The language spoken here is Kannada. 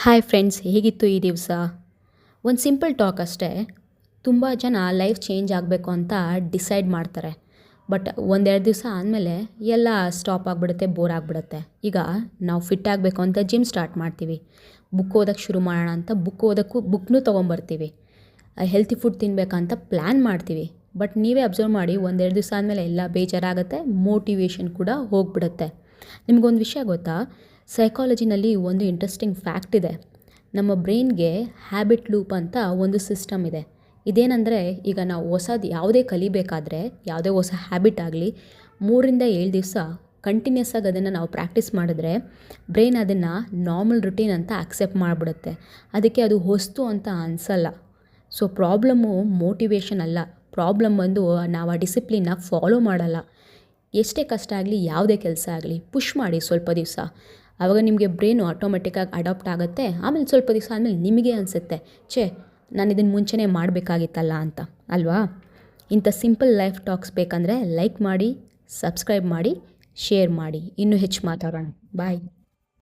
ಹಾಯ್ ಫ್ರೆಂಡ್ಸ್, ಹೇಗಿತ್ತು ಈ ದಿವಸ? ಒಂದು ಸಿಂಪಲ್ ಟಾಕ್ ಅಷ್ಟೇ. ತುಂಬ ಜನ ಲೈಫ್ ಚೇಂಜ್ ಆಗಬೇಕು ಅಂತ ಡಿಸೈಡ್ ಮಾಡ್ತಾರೆ. ಬಟ್ ಒಂದೆರಡು ದಿವಸ ಆದಮೇಲೆ ಎಲ್ಲ ಸ್ಟಾಪ್ ಆಗಿಬಿಡುತ್ತೆ, ಬೋರ್ ಆಗಿಬಿಡುತ್ತೆ. ಈಗ ನಾವು ಫಿಟ್ ಆಗಬೇಕು ಅಂತ ಜಿಮ್ ಸ್ಟಾರ್ಟ್ ಮಾಡ್ತೀವಿ. ಬುಕ್ ಓದೋಕ್ಕೆ ಶುರು ಮಾಡೋಣ ಅಂತ ಬುಕ್ನೂ ತೊಗೊಂಬರ್ತೀವಿ. ಹೆಲ್ತಿ ಫುಡ್ ತಿನ್ನಬೇಕಂತ ಪ್ಲ್ಯಾನ್ ಮಾಡ್ತೀವಿ. ಬಟ್ ನೀವೇ ಅಬ್ಸರ್ವ್ ಮಾಡಿ, ಒಂದೆರಡು ದಿವಸ ಆದಮೇಲೆ ಎಲ್ಲ ಬೇಜಾರಾಗುತ್ತೆ, ಮೋಟಿವೇಶನ್ ಕೂಡ ಹೋಗಿಬಿಡುತ್ತೆ. ನಿಮಗೊಂದು ವಿಷಯ ಗೊತ್ತಾ? ಸೈಕಾಲಜಿನಲ್ಲಿ ಒಂದು ಇಂಟ್ರೆಸ್ಟಿಂಗ್ ಫ್ಯಾಕ್ಟ್ ಇದೆ. ನಮ್ಮ ಬ್ರೈನ್ಗೆ ಹ್ಯಾಬಿಟ್ ಲೂಪ್ ಅಂತ ಒಂದು ಸಿಸ್ಟಮ್ ಇದೆ. ಇದೇನೆಂದರೆ, ಈಗ ನಾವು ಹೊಸದು ಯಾವುದೇ ಕಲಿಬೇಕಾದ್ರೆ, ಯಾವುದೇ ಹೊಸ ಹ್ಯಾಬಿಟ್ ಆಗಲಿ, 3-7 ದಿವಸ ಕಂಟಿನ್ಯೂಸ್ ಆಗಿ ಅದನ್ನು ನಾವು ಪ್ರಾಕ್ಟೀಸ್ ಮಾಡಿದ್ರೆ ಬ್ರೈನ್ ಅದನ್ನು ನಾರ್ಮಲ್ ರುಟೀನ್ ಅಂತ ಅಕ್ಸೆಪ್ಟ್ ಮಾಡಿಬಿಡುತ್ತೆ. ಅದಕ್ಕೆ ಅದು ಹೊಸ್ತು ಅಂತ ಅನಿಸಲ್ಲ. ಸೊ ಪ್ರಾಬ್ಲಮ್ಮು ಮೋಟಿವೇಶನ್ ಅಲ್ಲ, ಪ್ರಾಬ್ಲಮ್ ಬಂದು ನಾವು ಆ ಡಿಸಿಪ್ಲಿನ್ನ ಫಾಲೋ ಮಾಡಲ್ಲ. ಎಷ್ಟೇ ಕಷ್ಟ ಆಗಲಿ, ಯಾವುದೇ ಕೆಲಸ ಆಗಲಿ ಪುಷ್ ಮಾಡಿ ಸ್ವಲ್ಪ ದಿವಸ. ಆವಾಗ ನಿಮಗೆ ಬ್ರೈನು ಆಟೋಮೆಟಿಕ್ಕಾಗಿ ಅಡಾಪ್ಟ್ ಆಗುತ್ತೆ. ಆಮೇಲೆ ಸ್ವಲ್ಪ ದಿವಸ ಆದಮೇಲೆ ನಿಮಗೆ ಅನಿಸುತ್ತೆ, ನಾನು ಇದನ್ನು ಮುಂಚೆನೇ ಮಾಡಬೇಕಾಗಿತ್ತಲ್ಲ ಅಂತ, ಅಲ್ವಾ? ಇಂಥ ಸಿಂಪಲ್ ಲೈಫ್ ಟಾಕ್ಸ್ ಬೇಕಂದರೆ ಲೈಕ್ ಮಾಡಿ, ಸಬ್ಸ್ಕ್ರೈಬ್ ಮಾಡಿ, ಶೇರ್ ಮಾಡಿ. ಇನ್ನೂ ಹೆಚ್ಚು ಮಾತಾಡೋಣ. ಬಾಯ್.